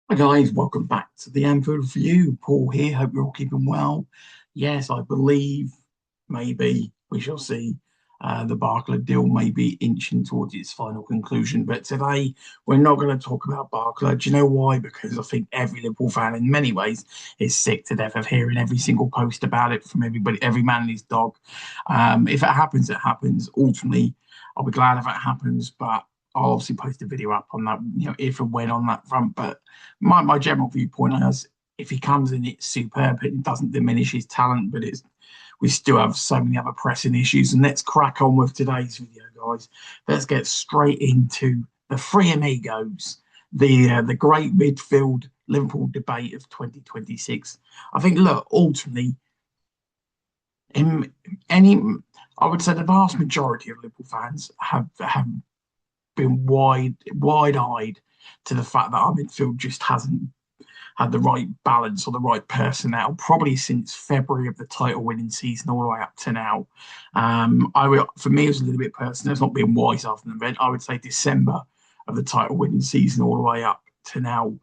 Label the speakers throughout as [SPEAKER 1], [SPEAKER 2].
[SPEAKER 1] Hi guys, welcome back to the Anfield View. Paul here. Hope you're all keeping well. Yes, I believe maybe we shall see the Barclay deal may be inching towards its final conclusion. But today we're not going to talk about Barclay. Do you know why? Because I think every Liverpool fan, in many ways, is sick to death of hearing every single post about it from everybody, every man and his dog. If it happens, it happens. Ultimately, I'll be glad if it happens, but I'll obviously post a video up on that, if and when on that front. But my general viewpoint is if he comes in, it's superb. It doesn't diminish his talent, but we still have so many other pressing issues. And let's crack on with today's video, guys. Let's get straight into the three amigos, the great midfield Liverpool debate of 2026. I think, look, ultimately, in any, I would say the vast majority of Liverpool fans have been wide-eyed to the fact that our midfield just hasn't had the right balance or the right personnel, probably since February of the title-winning season all the way up to now. For me, it was a little bit personal. It's not being wise after the event. I would say December of the title-winning season all the way up to now.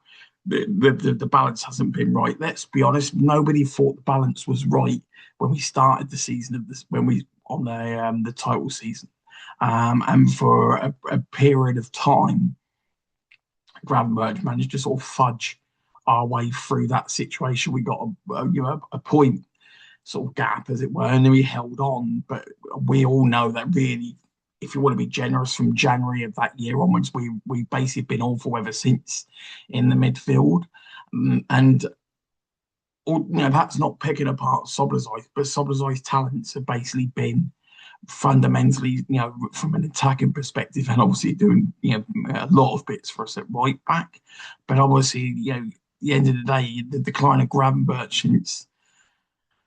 [SPEAKER 1] The balance hasn't been right. Let's be honest. Nobody thought the balance was right when we started the season of this, when we on the title season. And for a period of time, Gravenberch managed to sort of fudge our way through that situation. We got a point sort of gap, as it were, and then we held on. But we all know that really, if you want to be generous, from January of that year onwards, we basically been awful ever since in the midfield. And that's not picking apart Szoboszlai, but Szoboszlai's talents have basically been fundamentally, from an attacking perspective, and obviously doing, a lot of bits for us at right back. But obviously, at the end of the day, the decline of Gravenberch since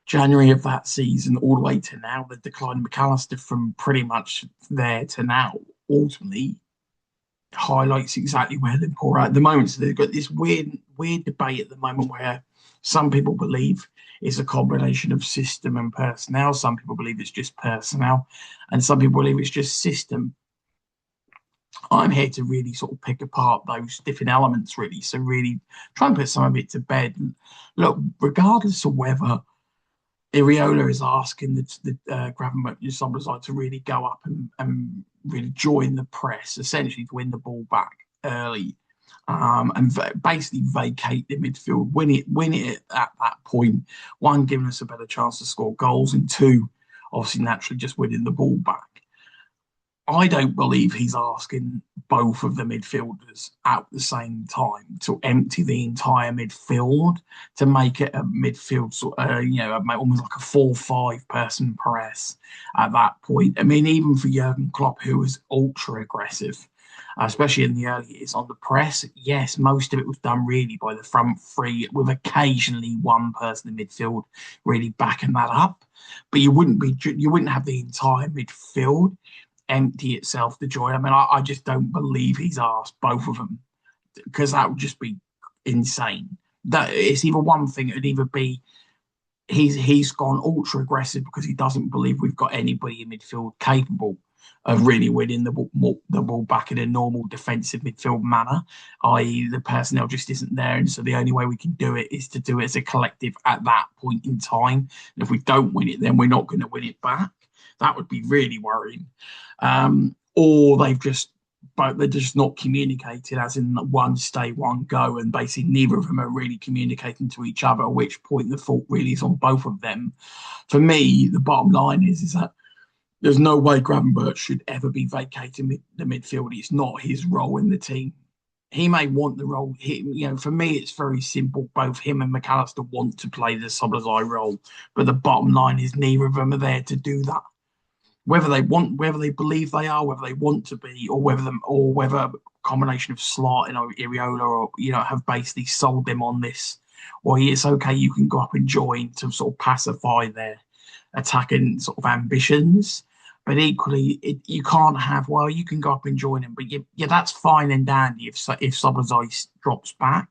[SPEAKER 1] January of that season all the way to now, the decline of McAllister from pretty much there to now, ultimately highlights exactly where Liverpool are at the moment. So they've got this weird debate at the moment where some people believe it's a combination of system and personnel. Some people believe it's just personnel, and some people believe it's just system. I'm here to really sort of pick apart those different elements, really. So really try and put some of it to bed. Look, regardless of whether Iriola is asking the Gravenberch to really go up and really join the press, essentially to win the ball back early, and basically vacate the midfield, win it at that point. One, giving us a better chance to score goals, and two, obviously naturally just winning the ball back. I don't believe he's asking both of the midfielders at the same time to empty the entire midfield to make it a midfield, almost like a 4-5 person press at that point. I mean, even for Jurgen Klopp, who was ultra aggressive, especially in the early years on the press, yes, most of it was done really by the front three, with occasionally one person in midfield really backing that up. But you wouldn't have the entire midfield empty itself to join. I mean, I just don't believe he's asked both of them, because that would just be insane. That it's either one thing, it'd either be he's gone ultra aggressive because he doesn't believe we've got anybody in midfield capable of really winning the ball back in a normal defensive midfield manner, i.e. the personnel just isn't there. And so the only way we can do it is to do it as a collective at that point in time. And if we don't win it, then we're not going to win it back. That would be really worrying. Or they're just not communicated, as in one stay, one go, and basically neither of them are really communicating to each other, at which point the fault really is on both of them. For me, the bottom line is that there's no way Gravenberch should ever be vacating the midfield. It's not his role in the team. He may want the role. For me, it's very simple. Both him and McAllister want to play the Szoboszlai role, but the bottom line is neither of them are there to do that. Whether they believe they are, whether they want to be, or whether a combination of Slot and Iriola, or have basically sold them on this. Well, it's okay. You can go up and join to sort of pacify their attacking sort of ambitions. But equally, you can't have, well, you can go up and join him, but that's fine and dandy if Szoboszlai drops back.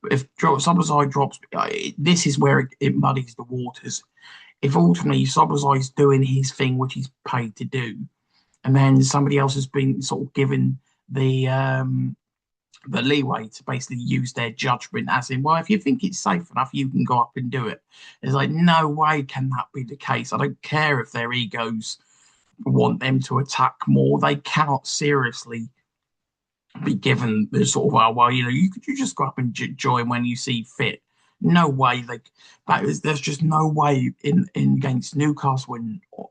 [SPEAKER 1] But if Szoboszlai drops, this is where it muddies the waters. If ultimately Szoboszlai's doing his thing, which he's paid to do, and then somebody else has been sort of given the the leeway to basically use their judgment, as in, well, if you think it's safe enough, you can go up and do it. It's like, no way can that be the case. I don't care if their egos want them to attack more. They cannot seriously be given the sort of, well, you just go up and join when you see fit. No way. Like there's just no way in against Newcastle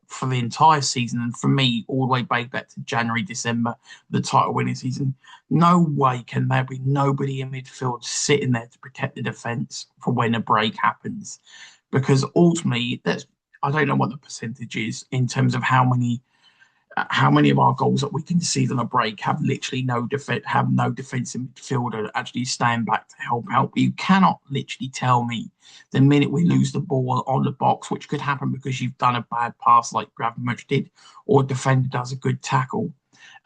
[SPEAKER 1] for the entire season, and for me, all the way back to January, December, the title winning season. No way can there be nobody in midfield sitting there to protect the defence for when a break happens, because ultimately, that's I don't know what the percentage is in terms of how many of our goals that we concede on a break have literally no defense, have no defensive midfielder actually stand back to help out. But you cannot literally tell me the minute we lose the ball on the box, which could happen because you've done a bad pass like Gravenberch did, or a defender does a good tackle,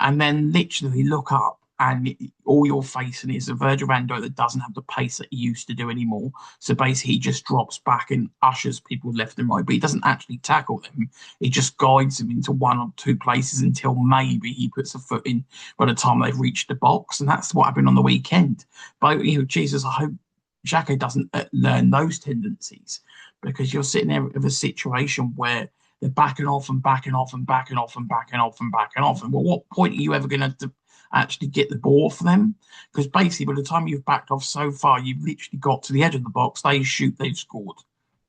[SPEAKER 1] and then literally look up and all you're facing is a Virgil van Dijk that doesn't have the pace that he used to do anymore. So basically, he just drops back and ushers people left and right, but he doesn't actually tackle them. He just guides them into one or two places until maybe he puts a foot in by the time they've reached the box. And that's what happened on the weekend. But, Jesus, I hope Xhaka doesn't learn those tendencies, because you're sitting there with a situation where they're backing off and backing off and backing off and backing off and backing off. And well, what point are you ever going to actually get the ball for them? Because basically, by the time you've backed off so far, you've literally got to the edge of the box. They shoot, they've scored.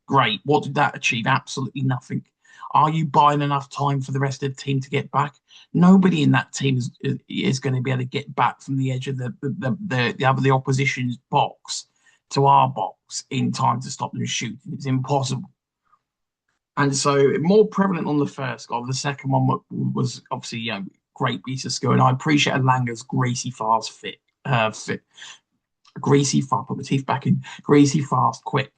[SPEAKER 1] Great. What did that achieve? Absolutely nothing. Are you buying enough time for the rest of the team to get back? Nobody in that team is going to be able to get back from the edge of the opposition's box to our box in time to stop them shooting. It's impossible. And so, more prevalent on the first goal. The second one was obviously, great piece of skill. And I appreciate Langa's greasy, fast greasy, fast, put my teeth back in, greasy, fast, quick.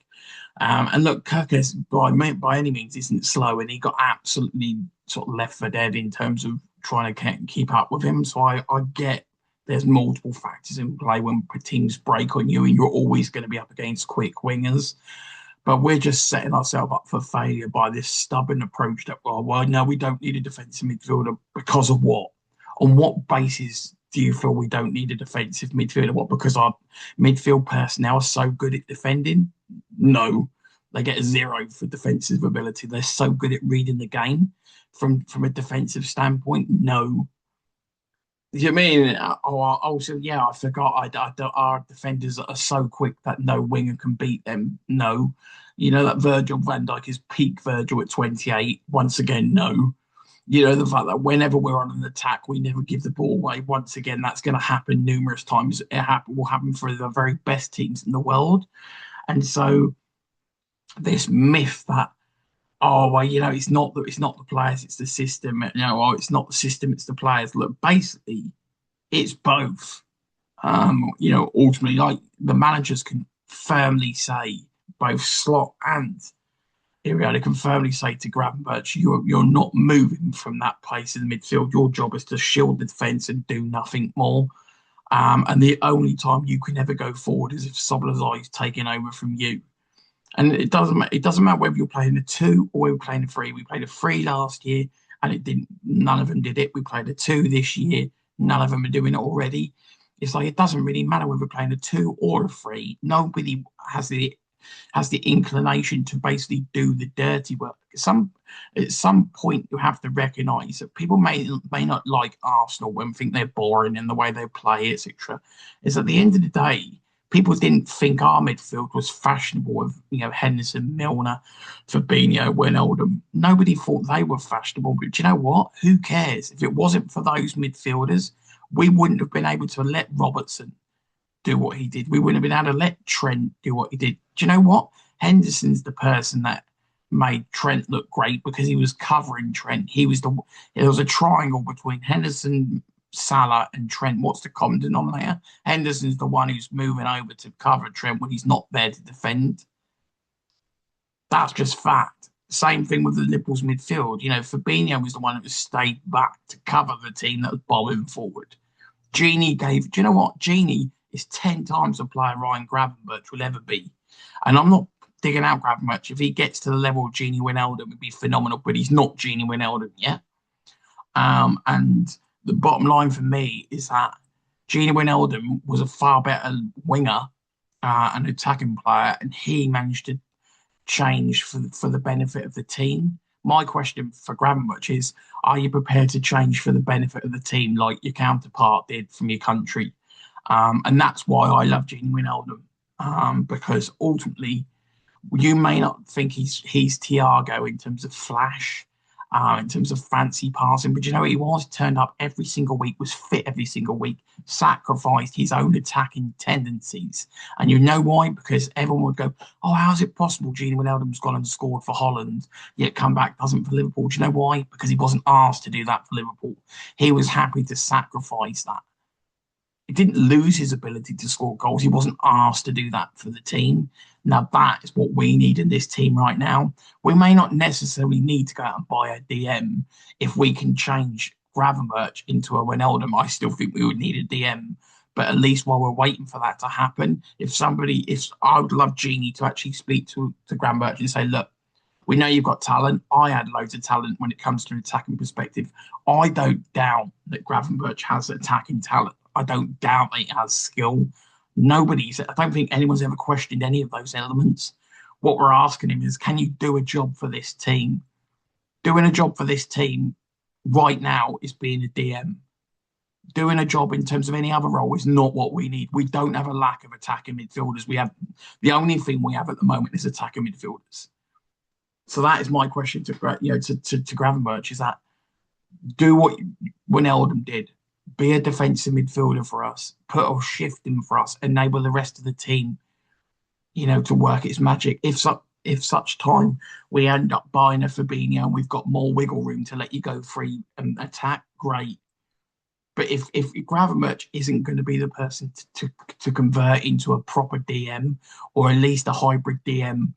[SPEAKER 1] And look, Kirkes by any means isn't slow, and he got absolutely sort of left for dead in terms of trying to keep up with him. So I get there's multiple factors in play when teams break on you, and you're always going to be up against quick wingers. But we're just setting ourselves up for failure by this stubborn approach that, well, no, we don't need a defensive midfielder because of what? On what basis do you feel we don't need a defensive midfielder? What, because our midfield personnel are so good at defending? No. They get a 0 for defensive ability. They're so good at reading the game from a defensive standpoint? No. You mean? Also, yeah, I forgot. Our defenders are so quick that no winger can beat them. No, that Virgil van Dijk is peak Virgil at 28. Once again, no. The fact that whenever we're on an attack, we never give the ball away. Once again, that's going to happen numerous times. Will happen for the very best teams in the world. And so, this myth that, it's not the players, it's the system. It's not the system, it's the players. Look, basically, it's both. Ultimately, like the managers can firmly say, both Slot and Iriada can firmly say to Gravenberch, you're not moving from that place in the midfield. Your job is to shield the defence and do nothing more. And the only time you can ever go forward is if Szoboszlai is taking over from you. And it doesn't matter whether you're playing a 2 or we're playing a 3. We played a 3 last year and it didn't. None of them did it. We played a 2 this year. None of them are doing it already. It's like it doesn't really matter whether we're playing a 2 or a 3. Nobody has the inclination to basically do the dirty work. At some point you have to recognise that people may not like Arsenal and think they're boring in the way they play, etc. Is at the end of the day, people didn't think our midfield was fashionable with Henderson, Milner, Fabinho, Wijnaldum. Nobody thought they were fashionable. But do you know what? Who cares? If it wasn't for those midfielders, we wouldn't have been able to let Robertson do what he did. We wouldn't have been able to let Trent do what he did. Do you know what? Henderson's the person that made Trent look great because he was covering Trent. There was a triangle between Henderson, Salah and Trent. What's the common denominator? Henderson's the one who's moving over to cover Trent when he's not there to defend. That's just fact. Same thing with the Liverpool's midfield. Fabinho was the one who stayed back to cover the team that was bombing forward. Do you know what? Genie is 10 times the player Ryan Gravenberch will ever be. And I'm not digging out Gravenberch. If he gets to the level of Genie Wijnaldum, it would be phenomenal, but he's not Genie Wijnaldum yet. And the bottom line for me is that Gini Wijnaldum was a far better winger and attacking player, and he managed to change for the benefit of the team. My question for Gravenberch is, are you prepared to change for the benefit of the team like your counterpart did from your country? And that's why I love Gini Wijnaldum, because ultimately you may not think he's Thiago in terms of flash, in terms of fancy passing, but you know he was turned up every single week, was fit every single week, sacrificed his own attacking tendencies, and you know why? Because everyone would go, "Oh, how's it possible? Gini Wijnaldum's gone and scored for Holland, yet come back doesn't for Liverpool." Do you know why? Because he wasn't asked to do that for Liverpool. He was happy to sacrifice that. He didn't lose his ability to score goals. He wasn't asked to do that for the team. Now, that is what we need in this team right now. We may not necessarily need to go out and buy a DM if we can change Gravenberch into a Wijnaldum. I still think we would need a DM. But at least while we're waiting for that to happen, if I would love Genie to actually speak to Gravenberch and say, look, we know you've got talent. I had loads of talent when it comes to an attacking perspective. I don't doubt that Gravenberch has attacking talent. I don't doubt that he has skill. I don't think anyone's ever questioned any of those elements. What we're asking him is, can you do a job for this team? Doing a job for this team right now is being a DM. Doing a job in terms of any other role is not what we need. We don't have a lack of attacking midfielders. The only thing we have at the moment is attacking midfielders. So that is my question to Gravenberch, is that do what Wijnaldum did. Be a defensive midfielder for us. Put a shift in for us. Enable the rest of the team, to work its magic. If such time we end up buying a Fabinho and we've got more wiggle room to let you go free and attack, great. But if Gravenberch isn't going to be the person to convert into a proper DM, or at least a hybrid DM,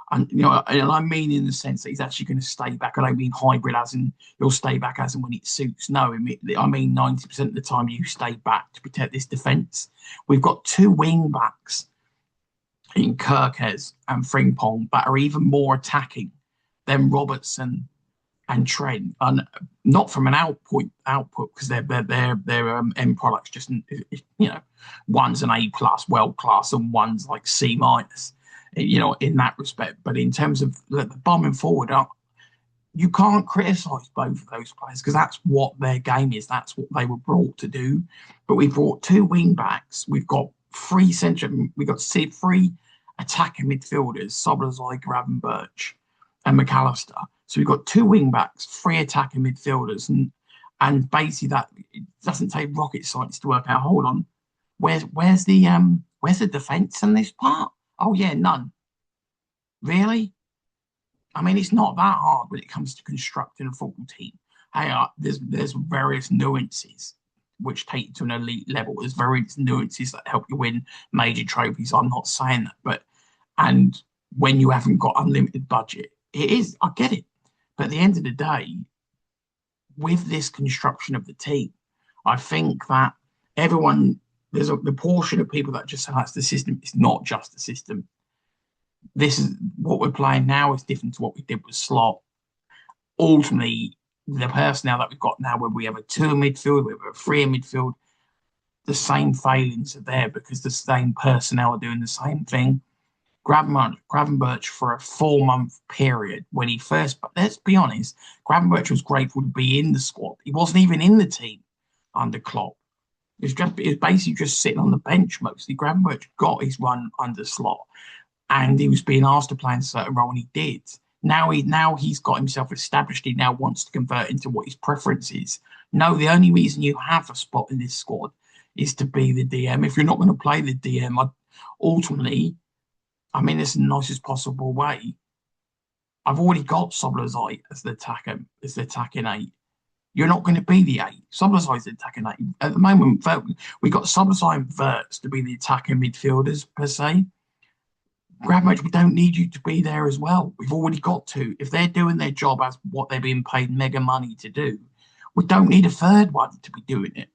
[SPEAKER 1] and I mean in the sense that he's actually going to stay back. I don't mean hybrid as in he'll stay back as and when it suits. No, I mean 90% of the time you stay back to protect this defence. We've got two wing backs in Kirkes and Frimpong that are even more attacking than Robertson and Trent, and not from an output because they're end products. Just one's an A plus, world class, and one's like C minus. In that respect. But in terms of the bombing forward, you can't criticise both of those players because that's what their game is. That's what they were brought to do. But we brought two wing backs. We've got three three attacking midfielders: Szoboszlai, Gravenberch, and McAllister. So we've got two wing backs, three attacking midfielders, and basically that it doesn't take rocket science to work out. Hold on, where's the defence in this part? Oh yeah, none. Really? I mean, it's not that hard when it comes to constructing a football team. Hey, there's various nuances which take you to an elite level. There's various nuances that help you win major trophies. I'm not saying that, and when you haven't got unlimited budget, it is. I get it, but at the end of the day, with this construction of the team, I think that there's the portion of people that just say that's the system. It's not just the system. This is what we're playing now is different to what we did with Slot. Ultimately, the personnel that we've got now, where we have a two in midfield, we have a three in midfield, the same failings are there because the same personnel are doing the same thing. Gravenberch for a 4-month period when he first, but let's be honest, Gravenberch was grateful to be in the squad. He wasn't even in the team under Klopp. He was basically just sitting on the bench mostly. Gravenberch got his run under Slot, and he was being asked to play in a certain role, and he did. Now he's got himself established. He now wants to convert into what his preference is. No, the only reason you have a spot in this squad is to be the DM. If you're not going to play the DM, ultimately, I mean, it's the nicest possible way. I've already got Szoboszlai as the attacking eight. You're not going to be the eight. Szoboszlai's the attacking eight. At the moment, we got Szoboszlai and Wirtz to be the attacking midfielders per se. Gravenberch, we don't need you to be there as well. We've already got two. If they're doing their job as what they're being paid mega money to do, we don't need a third one to be doing it.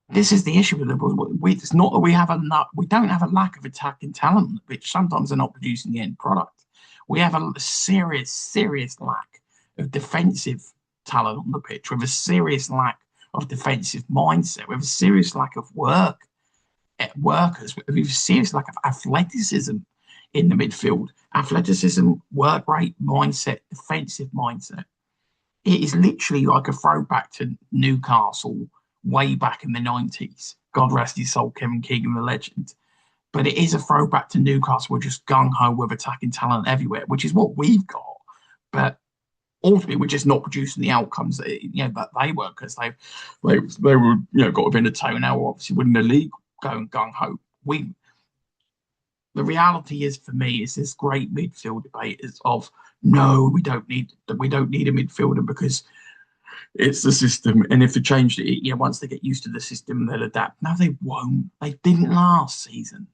[SPEAKER 1] This is the issue with Liverpool. It's not that we don't have a lack of attacking talent, which sometimes they're not producing the end product. We have a serious lack of defensive talent on the pitch, with a serious lack of defensive mindset. We have a serious lack of workers. We have a serious lack of athleticism in the midfield. Athleticism, work rate, mindset, defensive mindset. It is literally like a throwback to Newcastle way back in the 90s. God rest his soul, Kevin Keegan, the legend. But it is a throwback to Newcastle. We're just gung ho with attacking talent everywhere, which is what we've got. But ultimately, we're just not producing the outcomes that they were, because they were got within a toenail, obviously winning the league, going gung ho. The reality is, for me, is this great midfield debate is of no, we don't need a midfielder because it's the system, and if they changed it, once they get used to the system, they'll adapt. No, they won't. They didn't last season.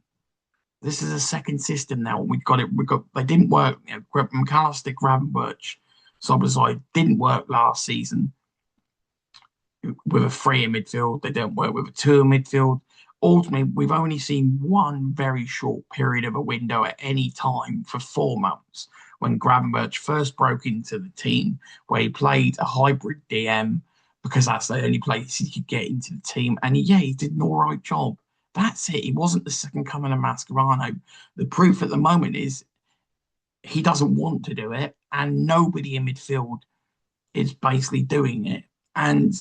[SPEAKER 1] This is a second system now. We've got it. They didn't work. McAllister, Gravenberch, Szoboszlai didn't work last season with a three in midfield. They don't work with a two in midfield. Ultimately, we've only seen one very short period of a window at any time for 4 months when Gravenberch first broke into the team, where he played a hybrid DM because that's the only place he could get into the team. And he did an all right job. That's it. He wasn't the second coming of Mascherano. The proof at the moment is he doesn't want to do it, and nobody in midfield is basically doing it. And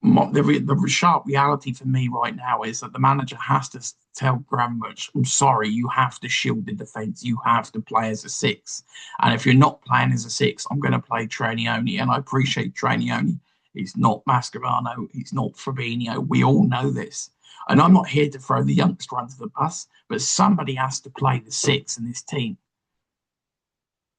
[SPEAKER 1] the sharp reality for me right now is that the manager has to tell Gravenberch, I'm sorry, you have to shield the defence. You have to play as a six. And if you're not playing as a six, I'm going to play Trainioni. And I appreciate Trainioni. He's not Mascherano. He's not Fabinho. We all know this. And I'm not here to throw the youngster under the bus, but somebody has to play the six in this team.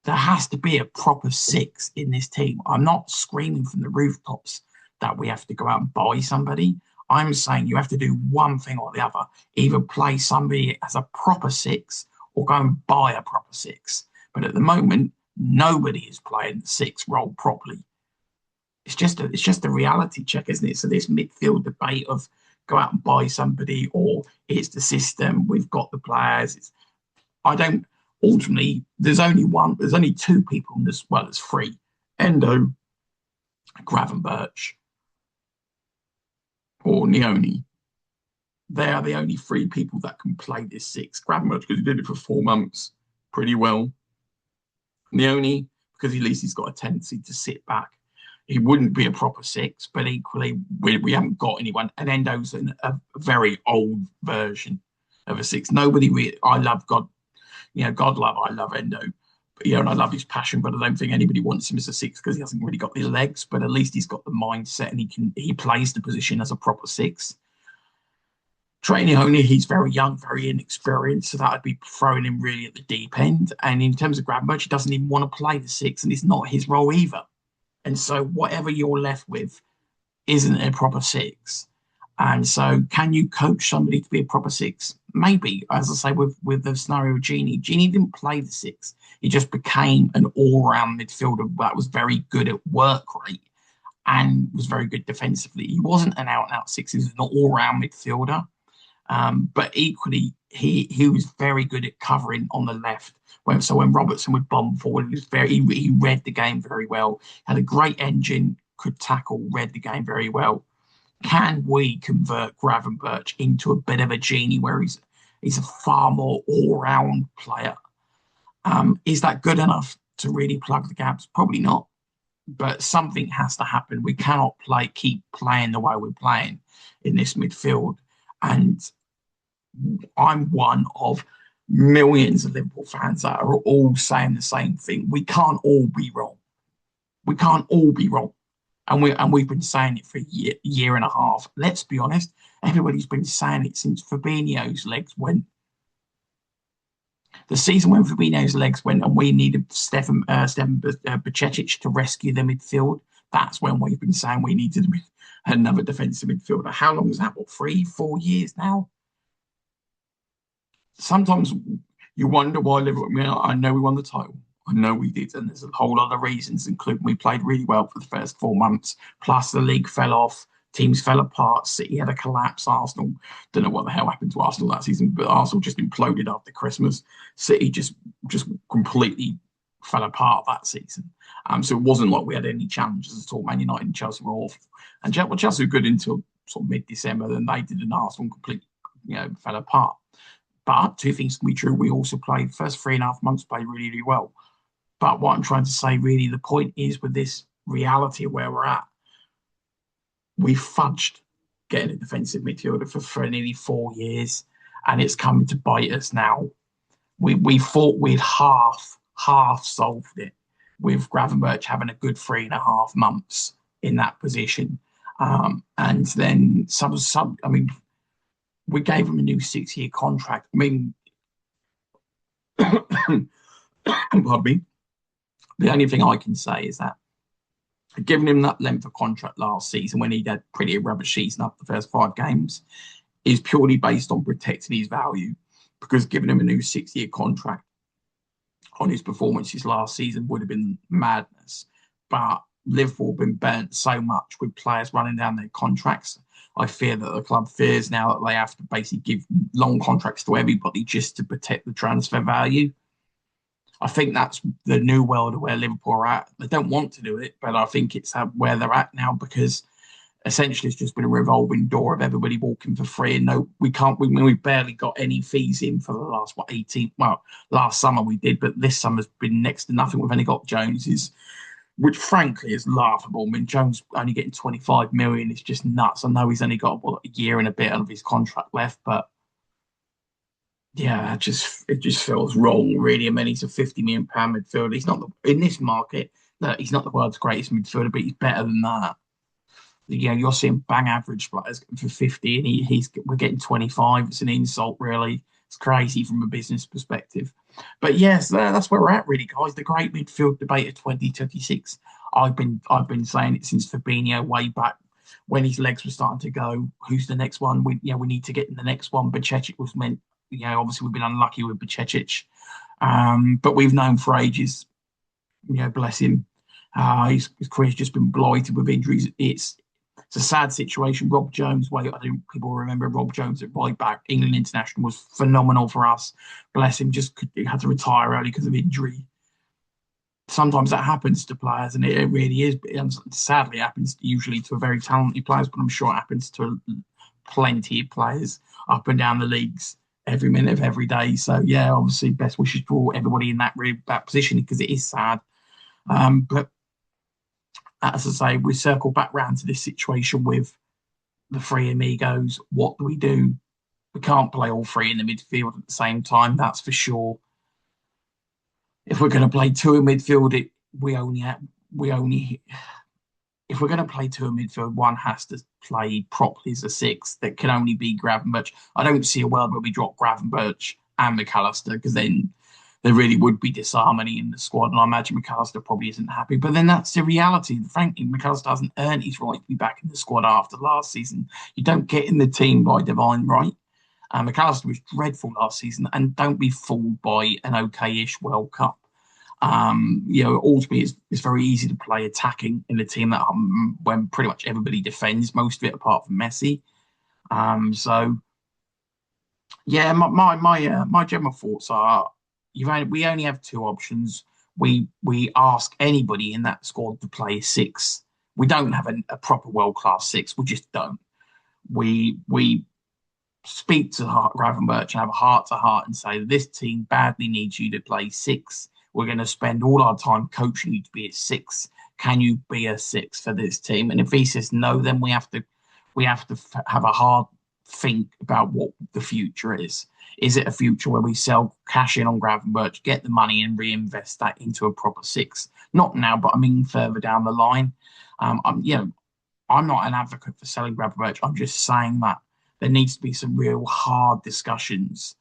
[SPEAKER 1] There has to be a proper six in this team. I'm not screaming from the rooftops that we have to go out and buy somebody. I'm saying you have to do one thing or the other. Either play somebody as a proper six or go and buy a proper six. But at the moment, nobody is playing the six role properly. It's just a reality check, isn't it? So this midfield debate of go out and buy somebody or it's the system, we've got the players. Ultimately, there's only two people in this, well, there's three. Endo, Gravenberch, or Nioni. They are the only three people that can play this six. Gravenberch, because he did it for 4 months pretty well. Nioni, because at least he's got a tendency to sit back. He wouldn't be a proper six, but equally, we haven't got anyone. And Endo's a very old version of a six. I love God, God love, I love Endo. And I love his passion, but I don't think anybody wants him as a six because he hasn't really got the legs. But at least he's got the mindset, and he plays the position as a proper six. Trainioni, he's very young, very inexperienced, so that would be throwing him really at the deep end. And in terms of Gravenberch, he doesn't even want to play the six, and it's not his role either. And so whatever you're left with isn't a proper six. And so can you coach somebody to be a proper six? Maybe, as I say, with the scenario of Gini. Gini didn't play the six. He just became an all-round midfielder that was very good at work rate and was very good defensively. He wasn't an out-and-out six. He was an all-round midfielder. But equally, he was very good at covering on the left. So when Robertson would bomb forward, he read the game very well. Had a great engine, could tackle, read the game very well. Can we convert Gravenberch into a bit of a Genie where he's a far more all-round player? Is that good enough to really plug the gaps? Probably not. But something has to happen. We cannot keep playing the way we're playing in this midfield. And I'm one of millions of Liverpool fans that are all saying the same thing. We can't all be wrong. We can't all be wrong. And we've been saying it for a year and a half. Let's be honest, everybody's been saying it since Fabinho's legs went. The season when Fabinho's legs went and we needed Stefan Bajcetic to rescue the midfield, that's when we've been saying we needed another defensive midfielder. How long is that? 3-4 years now? Sometimes you wonder why Liverpool. I know we won the title. I know we did, and there's a whole other reasons, including we played really well for the first 4 months. Plus, the league fell off, teams fell apart. City had a collapse. Arsenal, don't know what the hell happened to Arsenal that season, but Arsenal just imploded after Christmas. City just completely fell apart that season. So it wasn't like we had any challenges at all. Man United and Chelsea were awful, and Chelsea were good until sort of mid-December. Then they did, an Arsenal completely, fell apart. But two things can be true. We also played first 3.5 months, played really, really well. But what I'm trying to say, really, the point is with this reality of where we're at, we fudged getting a defensive midfielder for nearly 4 years, and it's coming to bite us now. We thought we'd half solved it with Gravenberch having a good 3.5 months in that position, and then some. I mean, we gave him a new 6-year contract. I mean, pardon me. The only thing I can say is that giving him that length of contract last season when he had pretty rubbish season after the first 5 games is purely based on protecting his value, because giving him a new 6-year contract on his performances last season would have been madness. But Liverpool have been burnt so much with players running down their contracts. I fear that the club fears now that they have to basically give long contracts to everybody just to protect the transfer value. I think that's the new world of where Liverpool are at. They don't want to do it, but I think it's where they're at now, because essentially it's just been a revolving door of everybody walking for free. And no, we can't. We've barely got any fees in for the last 18. Well, last summer we did, but this summer's been next to nothing. We've only got Jones's, which frankly is laughable. I mean, Jones only getting 25 million is just nuts. I know he's only got a year and a bit of his contract left, but yeah, it just feels wrong, really. I mean, he's a 50 million pound midfielder. He's not in this market. No, he's not the world's greatest midfielder, but he's better than that. You're seeing bang average players for 50, and we're getting 25. It's an insult, really. It's crazy from a business perspective. But yes, that's where we're at, really, guys. The great midfield debate of 2026. I've been saying it since Fabinho way back when his legs were starting to go. Who's the next one? We need to get in the next one. Bajcetic was meant. Obviously we've been unlucky with Bajcetic, but we've known for ages. Bless him. His career's just been blighted with injuries. It's a sad situation. Rob Jones, I think people remember Rob Jones at right back, England international, was phenomenal for us. Bless him, he had to retire early because of injury. Sometimes that happens to players, and it really is. Sadly, it happens usually to very talented players, but I'm sure it happens to plenty of players up and down the leagues every minute of every day. So yeah, obviously best wishes for everybody in that position, because it is sad. But as I say, we circle back round to this situation with the three amigos. What do we do? We can't play all three in the midfield at the same time, that's for sure. If we're going to play two in midfield, if we're going to play two in midfield, one has to play properly as a six. That can only be Gravenberch. I don't see a world where we drop Gravenberch and McAllister, because then there really would be disharmony in the squad. And I imagine McAllister probably isn't happy. But then that's the reality. Frankly, McAllister hasn't earned his right to be back in the squad after last season. You don't get in the team by divine right. McAllister was dreadful last season, and don't be fooled by an okay-ish World Cup. Ultimately, it's very easy to play attacking in a team that when pretty much everybody defends most of it, apart from Messi. So, yeah, my general thoughts are: we only have two options. We ask anybody in that squad to play six. We don't have a proper world class six. We just don't. We speak to Gravenberch and have a heart to heart and say this team badly needs you to play six. We're going to spend all our time coaching you to be a six. Can you be a six for this team? And if he says no, then we have to have a hard think about what the future is. Is it a future where we sell cash in on Gravenberch, get the money and reinvest that into a proper six? Not now, but I mean further down the line. I'm not an advocate for selling Gravenberch. I'm just saying that there needs to be some real hard discussions.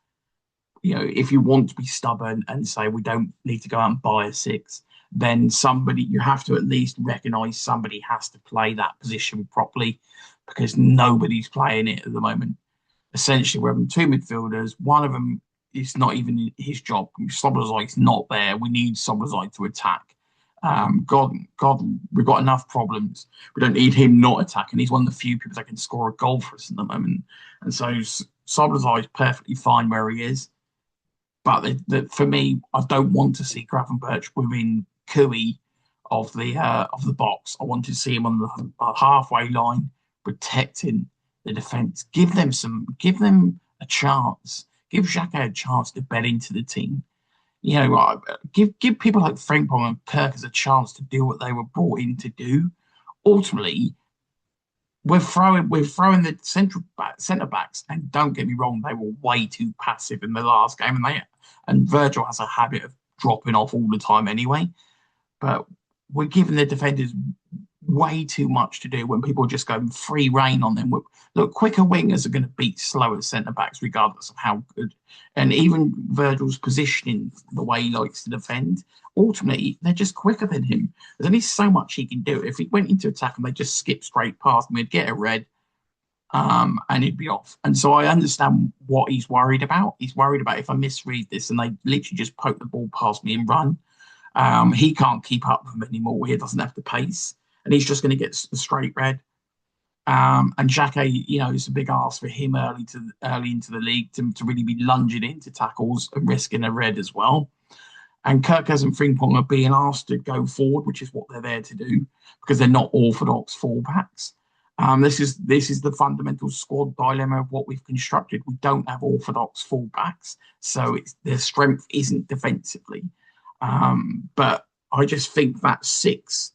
[SPEAKER 1] If you want to be stubborn and say we don't need to go out and buy a six, then you have to at least recognise somebody has to play that position properly, because nobody's playing it at the moment. Essentially, we're having two midfielders. One of them is not even his job. Szoboszlai's not there. We need Szoboszlai to attack. God, we've got enough problems. We don't need him not attacking. He's one of the few people that can score a goal for us at the moment. And so Szoboszlai is perfectly fine where he is. But for me, I don't want to see Gravenberch within cooey of the box. I want to see him on the halfway line, protecting the defence. Give them a chance. Give Xhaka a chance to bed into the team. You know, give people like Frimpong and Kirk as a chance to do what they were brought in to do. Ultimately, we're throwing the centre backs, and don't get me wrong, they were way too passive in the last game, and Virgil has a habit of dropping off all the time anyway. But we're giving the defenders way too much to do when people just go free reign on them. Look, quicker wingers are going to beat slower centre backs regardless of how good. And even Virgil's positioning, the way he likes to defend, ultimately they're just quicker than him. There's only so much he can do. If he went into attack and they just skipped straight past him, he'd get a red, and he'd be off. And so I understand what he's worried about. He's worried about if I misread this and they literally just poke the ball past me and run. He can't keep up with them anymore. He doesn't have the pace, and he's just going to get the straight red. And Xhaka, it's a big ask for him early into the league to really be lunging into tackles and risking a red as well. And Kirkers and Frimpong are being asked to go forward, which is what they're there to do, because they're not orthodox fullbacks. This is the fundamental squad dilemma of what we've constructed. We don't have orthodox fullbacks, so their strength isn't defensively. But I just think that six,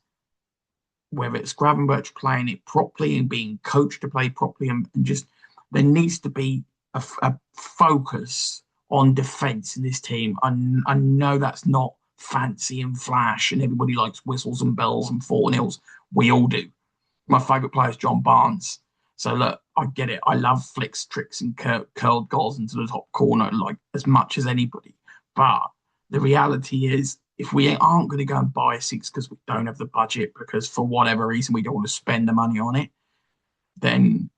[SPEAKER 1] whether it's Gravenberch playing it properly and being coached to play properly, and just there needs to be a focus on defence in this team. I know that's not fancy and flash, and everybody likes whistles and bells and 4-0s. We all do. My favourite player is John Barnes. So look, I get it. I love flicks, tricks, and curled goals into the top corner like as much as anybody. But the reality is, if we aren't going to go and buy a six because we don't have the budget, because for whatever reason we don't want to spend the money on it, then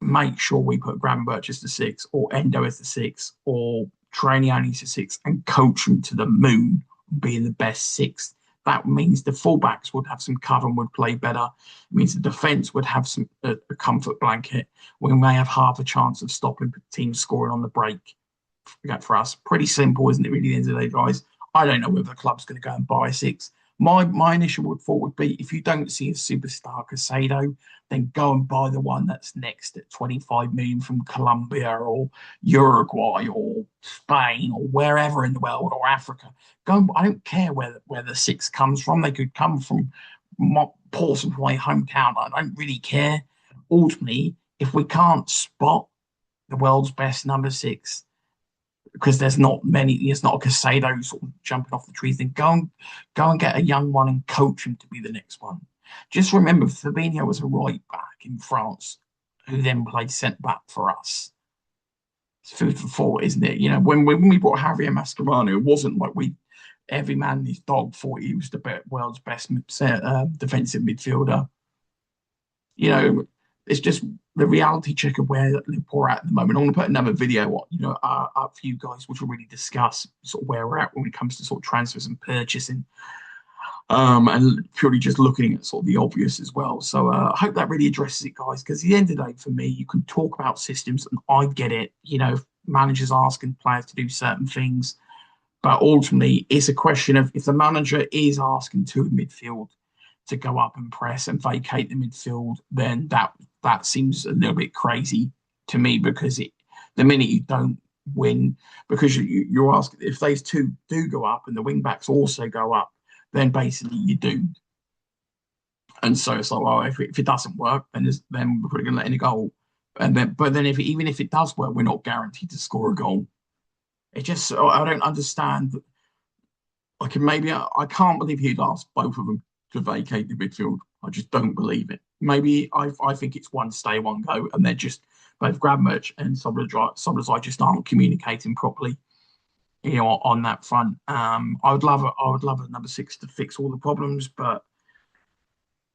[SPEAKER 1] make sure we put Gravenberch as the six, or Endo as the six, or Trainiani as the six, and coach them to the moon, being the best six. That means the fullbacks would have some cover and would play better. It means the defence would have a comfort blanket. We may have half a chance of stopping teams scoring on the break. For us, pretty simple, isn't it? Really, at the end of the day, guys. I don't know whether the club's going to go and buy a six. My initial thought would be, if you don't see a superstar Casado, then go and buy the one that's next at 25 million from Colombia or Uruguay or Spain or wherever in the world, or Africa. I don't care where the six comes from. They could come from Portsmouth, from my hometown. I don't really care. Ultimately, if we can't spot the world's best number six, because there's not many, it's not a Casado sort of jumping off the trees, then go and get a young one and coach him to be the next one. Just remember, Fabinho was a right back in France who then played centre back for us. It's food for thought, isn't it? When we brought Javier Mascherano, it wasn't like every man and his dog thought he was the world's best defensive midfielder. It's just the reality check of where Liverpool are at the moment. I want to put another video up for you guys, which will really discuss sort of where we're at when it comes to sort of transfers and purchasing, and purely just looking at sort of the obvious as well. So I hope that really addresses it, guys, because at the end of the day, for me, you can talk about systems, and I get it. Managers asking players to do certain things, but ultimately, it's a question of, if the manager is asking to midfield to go up and press and vacate the midfield, then that seems a little bit crazy to me, because the minute you don't win, because you're asking, if those two do go up and the wing backs also go up, then basically you're doomed. And so it's like, well, if it doesn't work, then we're probably going to let in a goal. But then even if it does work, we're not guaranteed to score a goal. I don't understand. I can't believe he'd ask both of them to vacate the midfield. I just don't believe it. Maybe I think it's one stay, one go, and they're just both Gravenberch and Szoboszlai just aren't communicating properly, on that front. I would love a number six to fix all the problems, but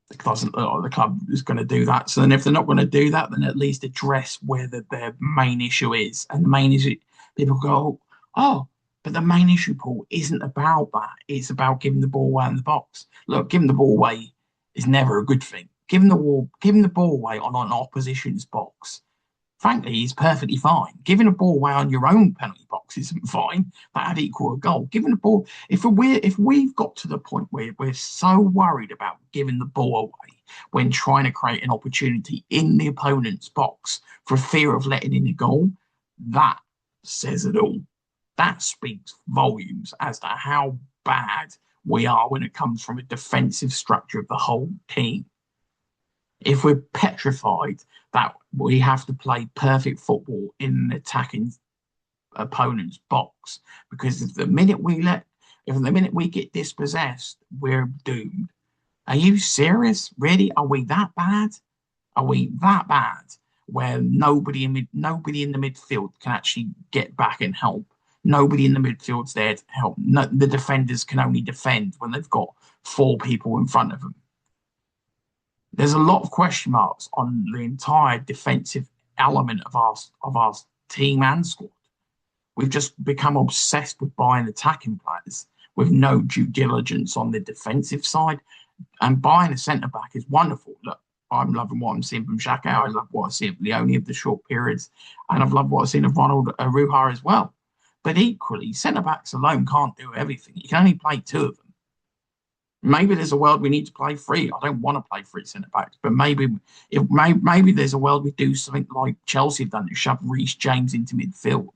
[SPEAKER 1] the club is going to do that. So then, if they're not going to do that, then at least address where their main issue is. And the main issue, people go, oh, but the main issue, Paul, isn't about that. It's about giving the ball away in the box. Look, giving the ball away is never a good thing. Giving the ball away on an opposition's box frankly, is perfectly fine. Giving a ball away on your own penalty box isn't fine. That'd equal a goal. Giving the ball, if we've got to the point where we're so worried about giving the ball away when trying to create an opportunity in the opponent's box for fear of letting in a goal, that says it all. That speaks volumes as to how bad we are when it comes from a defensive structure of the whole team. If we're petrified that we have to play perfect football in an attacking opponent's box, because if the minute we get dispossessed, we're doomed. Are you serious? Really? Are we that bad? Are we that bad where nobody in the midfield can actually get back and help? Nobody in the midfield's there to help. No, the defenders can only defend when they've got four people in front of them. There's a lot of question marks on the entire defensive element of our team and squad. We've just become obsessed with buying attacking players with no due diligence on the defensive side. And buying a centre back is wonderful. Look, I'm loving what I'm seeing from Xhaka. I love what I see of Leone of the short periods, and I've loved what I've seen of Ronald Aruha as well. But equally, centre backs alone can't do everything. You can only play two of them. Maybe there's a world we need to play three. I don't want to play three centre backs, but maybe there's a world we do something like Chelsea have done and shove Reece James into midfield.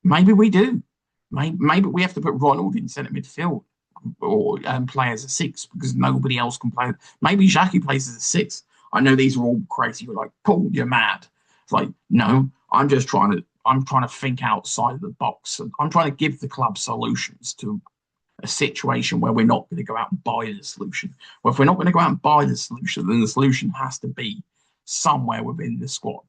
[SPEAKER 1] Maybe we do. Maybe we have to put Ronald in centre midfield or play as a six because nobody else can play. Maybe Xhaka plays as a six. I know these are all crazy. You're like, Paul, you're mad. It's like, no, I'm trying to think outside of the box. I'm trying to give the club solutions to a situation where we're not going to go out and buy the solution. Well, if we're not going to go out and buy the solution, then the solution has to be somewhere within the squad.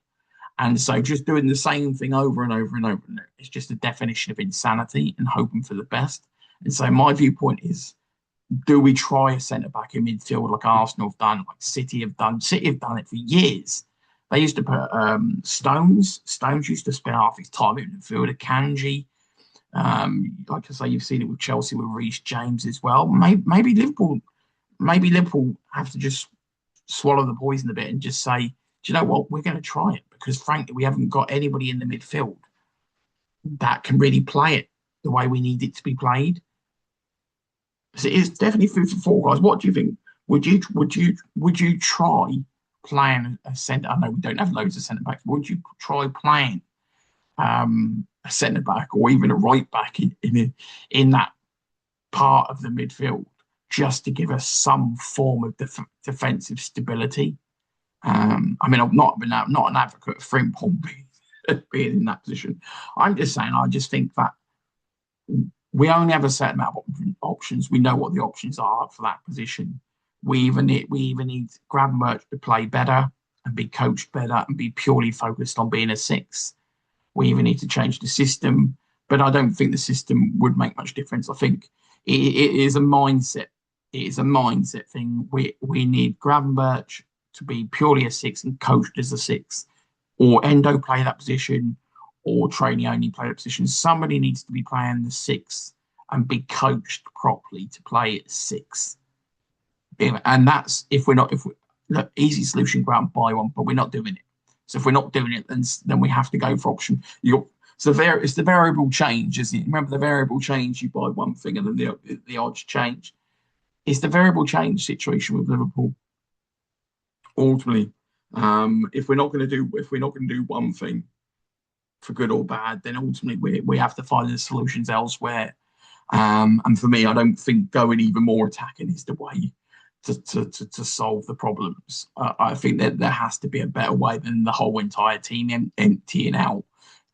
[SPEAKER 1] And so just doing the same thing over and over and over, it's just a definition of insanity and hoping for the best. And so my viewpoint is, do we try a centre-back in midfield like Arsenal have done, like City have done? City have done it for years. They used to put Stones. Stones used to spend half his time in midfield. Akanji. Like I say, you've seen it with Chelsea with Reece James as well. Maybe Liverpool have to just swallow the poison a bit and just say, do you know what? We're going to try it because, frankly, we haven't got anybody in the midfield that can really play it the way we need it to be played. So it's definitely food for thought, guys. What do you think? Would you try playing a centre? I know we don't have loads of centre backs. Would you try playing a centre back or even a right back in that part of the midfield just to give us some form of defensive stability? I mean, I'm not an advocate of Frimpong being in that position. I'm just saying, I just think that we only have a certain amount of options. We know what the options are for that position. We even need Gravenberch to play better and be coached better and be purely focused on being a six. We even need to change the system, but I don't think the system would make much difference. I think it is a mindset. It is a mindset thing. We need Gravenberch to be purely a six and coached as a six, or Endo play that position, or Trainee only play that position. Somebody needs to be playing the six and be coached properly to play at six. And that's if we look, easy solution, go out and buy one, but we're not doing it. So if we're not doing it, then we have to go for option. It's the variable change, isn't it? Remember the variable change, you buy one thing and then the odds change. It's the variable change situation with Liverpool. Ultimately, if we're not going to do one thing for good or bad, then ultimately we have to find the solutions elsewhere. And for me, I don't think going even more attacking is the way to solve the problems. I think that there has to be a better way than the whole entire team emptying out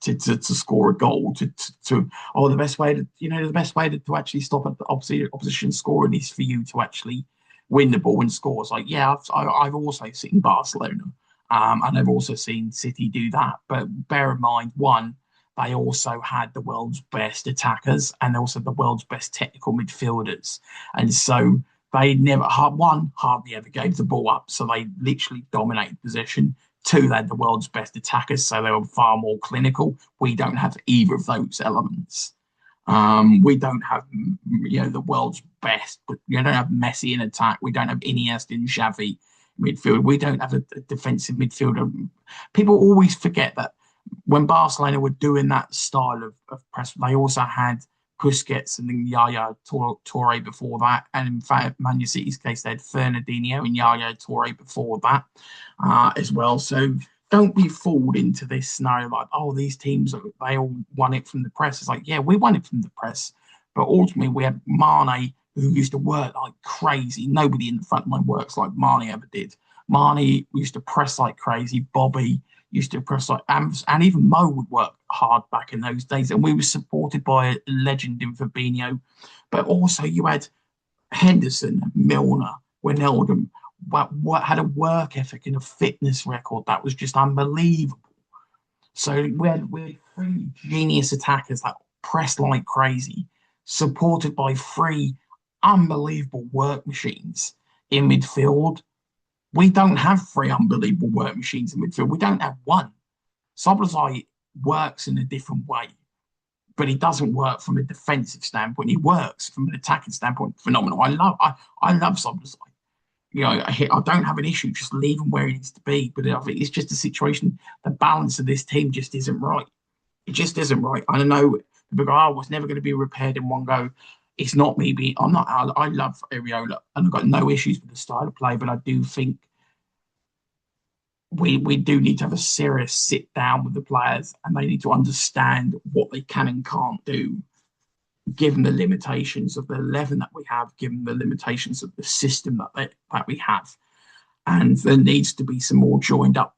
[SPEAKER 1] to score a goal. The best way to actually stop the opposition scoring is for you to actually win the ball and score. It's like, yeah, I've also seen Barcelona, and I've also seen City do that. But bear in mind, one, they also had the world's best attackers and also the world's best technical midfielders, and so they hardly ever gave the ball up. So they literally dominated possession. Two, they had the world's best attackers, so they were far more clinical. We don't have either of those elements. We don't have, the world's best, but you don't have Messi in attack. We don't have Iniesta and Xavi midfield. We don't have a defensive midfielder. People always forget that when Barcelona were doing that style of press, they also had Busquets and then Yaya Toure before that. And in fact, Man City's case, they had Fernandinho and Yaya Toure before that as well. So don't be fooled into this scenario like, oh, these teams, they all won it from the press. It's like, yeah, we won it from the press. But ultimately, we had Mane, who used to work like crazy. Nobody in the front line works like Mane ever did. Mane used to press like crazy. Bobby used to press like, and even Mo would work hard back in those days. And we were supported by a legend in Fabinho. But also, you had Henderson, Milner, Wijnaldum, what had a work ethic and a fitness record that was just unbelievable. So we had three genius attackers that pressed like crazy, supported by three unbelievable work machines in midfield. We don't have three unbelievable work machines in midfield. We don't have one. Szoboszlai works in a different way, but he doesn't work from a defensive standpoint. He works from an attacking standpoint. Phenomenal. I love Szoboszlai. You know, I don't have an issue just leaving where he needs to be, but I think it's just a situation. The balance of this team just isn't right. It just isn't right. I don't know. The go, oh, was never going to be repaired in one go. It's not me being. I'm not. I love Areola, and I've got no issues with the style of play, but I do think we do need to have a serious sit down with the players, and they need to understand what they can and can't do, given the limitations of the 11 that we have, given the limitations of the system that we have, and there needs to be some more joined up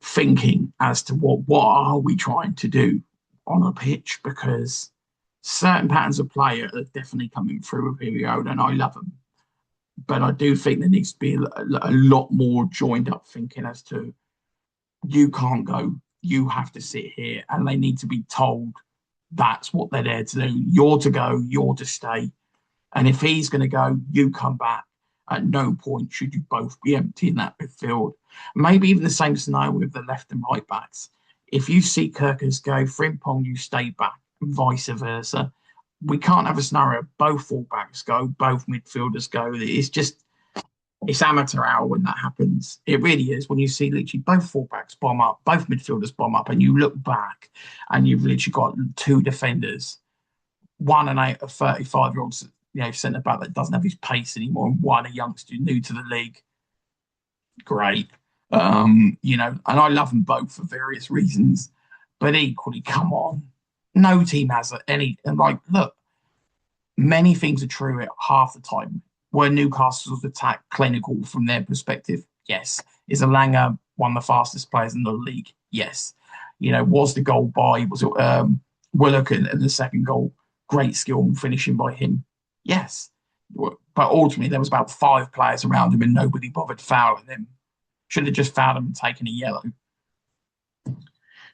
[SPEAKER 1] thinking as to what are we trying to do on a pitch, because certain patterns of play are definitely coming through with Iriola, and I love them. But I do think there needs to be a lot more joined up thinking as to you can't go, you have to sit here, and they need to be told that's what they're there to do. You're to go, you're to stay. And if he's going to go, you come back. At no point should you both be empty in that midfield. Maybe even the same scenario with the left and right backs. If you see Kirkers go, Frimpong, you stay back, and vice versa. We can't have a scenario both fullbacks go, both midfielders go. It's amateur hour when that happens. It really is. When you see literally both fullbacks bomb up, both midfielders bomb up, and you look back and you've literally got two defenders, one and a 35-year-old centre back that doesn't have his pace anymore, and one a youngster new to the league. Great. And I love them both for various reasons, but equally, come on. No team has any, and look, many things are true at half the time. Were Newcastle's attack clinical from their perspective? Yes. Is Alanga one of the fastest players in the league? Yes. Was the goal was it Willock and the second goal great skill and finishing by him? Yes. But ultimately, there was about 5 players around him and nobody bothered fouling him. Should have just fouled him and taken a yellow.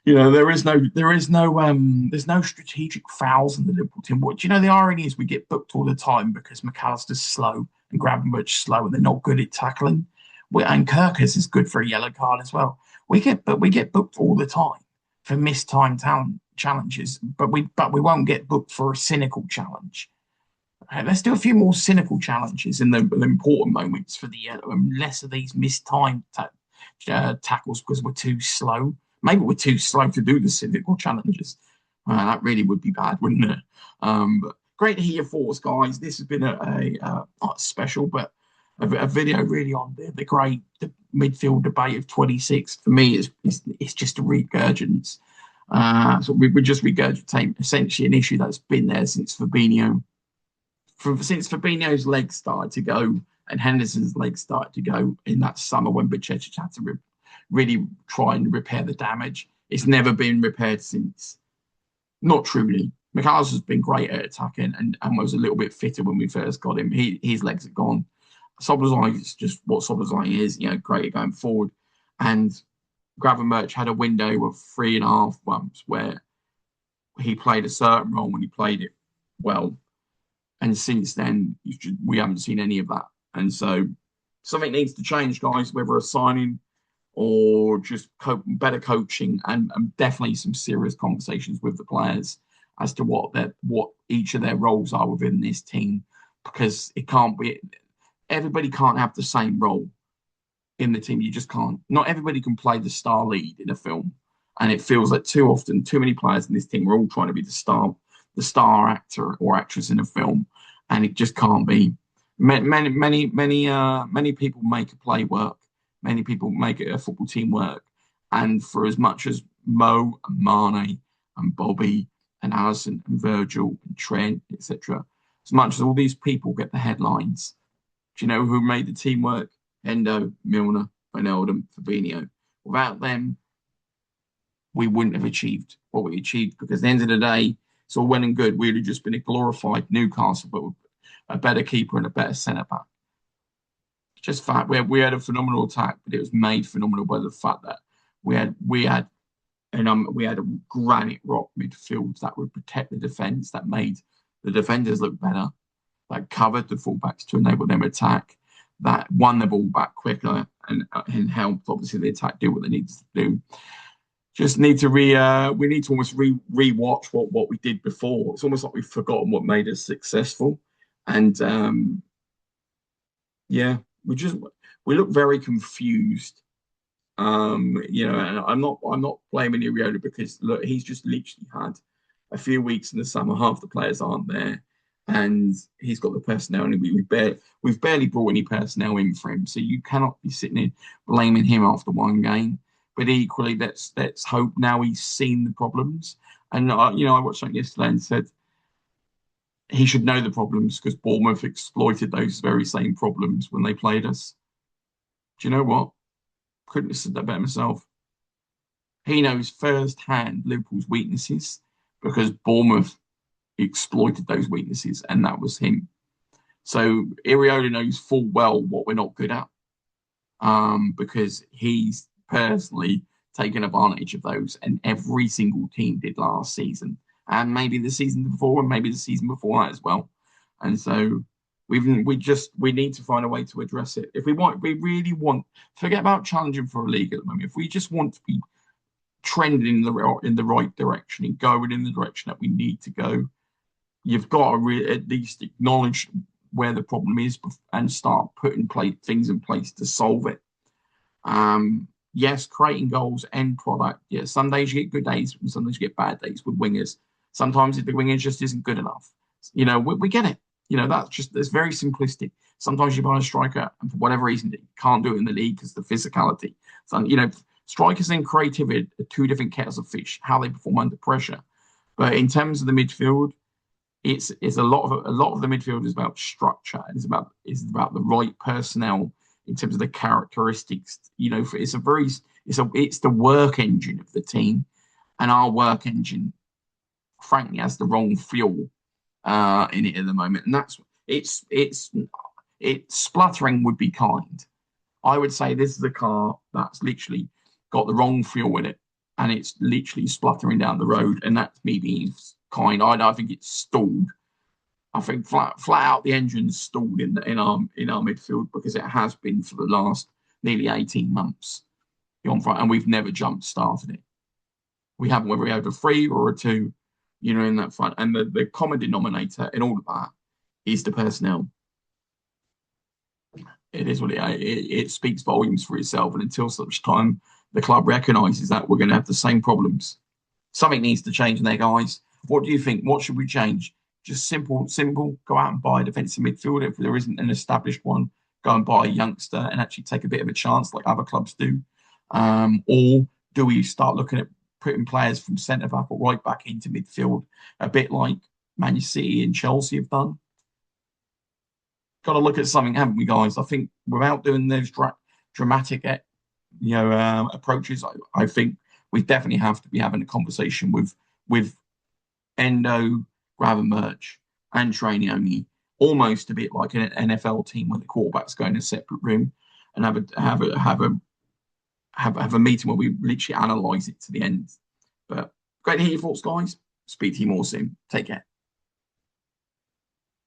[SPEAKER 1] There's no strategic fouls in the Liverpool team. The irony is we get booked all the time because McAllister's slow and Gravenberch's slow and they're not good at tackling. And Kirkers is good for a yellow card as well. We get booked all the time for missed time challenges, but we won't get booked for a cynical challenge. Okay, let's do a few more cynical challenges in the important moments for the yellow, and less of these missed time tackles because we're too slow. Maybe we're too slow to do the cynical challenges. That really would be bad, wouldn't it? But great to hear your thoughts, guys. This has been a not special, but a video really on the midfield debate of 26. For me, it's just a regurgitance. So we're just regurgitating essentially an issue that's been there since Fabinho. Since Fabinho's legs started to go and Henderson's legs started to go in that summer when Bajcetic had to really try and repair the damage. It's never been repaired since. Not truly. McAllister's been great at attacking and was a little bit fitter when we first got him. His legs are gone. Szoboszlai is just what Szoboszlai is, great at going forward. And Gravenberch had a window of 3.5 months where he played a certain role when he played it well. And since then, we haven't seen any of that. And so something needs to change, guys, whether a signing or just better coaching and definitely some serious conversations with the players as to what each of their roles are within this team, because everybody can't have the same role. in the team. You just can't. Not everybody can play the star lead in a film, and it feels like too often too many players in this team are all trying to be the star actor or actress in a film, and it just can't be. Many people make a play work. Many people make a football team work, and for as much as Mo and Mane and Bobby and Allison and Virgil and Trent, etc., as much as all these people get the headlines, do you know who made the team work? Endo, Milner, Wijnaldum, Fabinho. Without them, we wouldn't have achieved what we achieved, because at the end of the day, it's all well and good. We'd have just been a glorified Newcastle, but with a better keeper and a better centre back. Just fact, we had a phenomenal attack, but it was made phenomenal by the fact that we had a granite rock midfield that would protect the defence, that made the defenders look better, that covered the fullbacks to enable them attack, that won the ball back quicker and helped obviously the attack do what they needed to do. Just need to we need to almost rewatch what we did before. It's almost like we've forgotten what made us successful, and yeah, we look very confused. And I'm not blaming Iriola, because look, he's just literally had a few weeks in the summer. Half the players aren't there, and he's got the personnel, and we've barely brought any personnel in for him. So you cannot be sitting in blaming him after one game. But equally, let's hope now he's seen the problems. And I watched something yesterday and said he should know the problems, because Bournemouth exploited those very same problems when they played us. Do you know what? Couldn't have said that better myself. He knows firsthand Liverpool's weaknesses, because Bournemouth exploited those weaknesses, and that was him. So Iriola knows full well what we're not good at, because he's personally taken advantage of those, and every single team did last season, and maybe the season before, and maybe the season before that as well. And so we need to find a way to address it. If we really want, forget about challenging for a league at the moment. If we just want to be trending in the right direction and going in the direction that we need to go, you've got to at least acknowledge where the problem is and start putting things in place to solve it. Yes, creating goals, end product. Yeah, some days you get good days, and some days you get bad days with wingers. Sometimes the winger just isn't good enough. We get it. That's very simplistic. Sometimes you buy a striker, and for whatever reason, you can't do it in the league because of the physicality. So, strikers and creativity are two different kettles of fish, how they perform under pressure. But in terms of the midfield, it's a lot of the midfield is about structure. It's about the right personnel in terms of the characteristics. It's the work engine of the team, and our work engine, frankly, has the wrong fuel in it at the moment, and it's spluttering would be kind. I would say this is a car that's literally got the wrong fuel in it, and it's literally spluttering down the road, and that's me being kind. I think it's stalled. I think flat out the engine's stalled in our midfield, because it has been for the last nearly 18 months on front, and we've never jump started it. We haven't, whether we have a 3 or a 2, in that front. And the common denominator in all of that is the personnel. It is what it speaks volumes for itself. And until such time the club recognises that, we're going to have the same problems. Something needs to change there, guys. What do you think? What should we change? Just simple. Go out and buy a defensive midfielder. If there isn't an established one, go and buy a youngster and actually take a bit of a chance like other clubs do. Or do we start looking at putting players from centre back or right back into midfield, a bit like Man City and Chelsea have done? Got to look at something, haven't we, guys? I think without doing those dramatic, approaches, I think we definitely have to be having a conversation with Endo, Gravenberch, and Trainee only, almost a bit like an NFL team where the quarterbacks go in a separate room and have a meeting where we literally analyse it to the end. But great to hear your thoughts, guys. Speak to you more soon. Take care.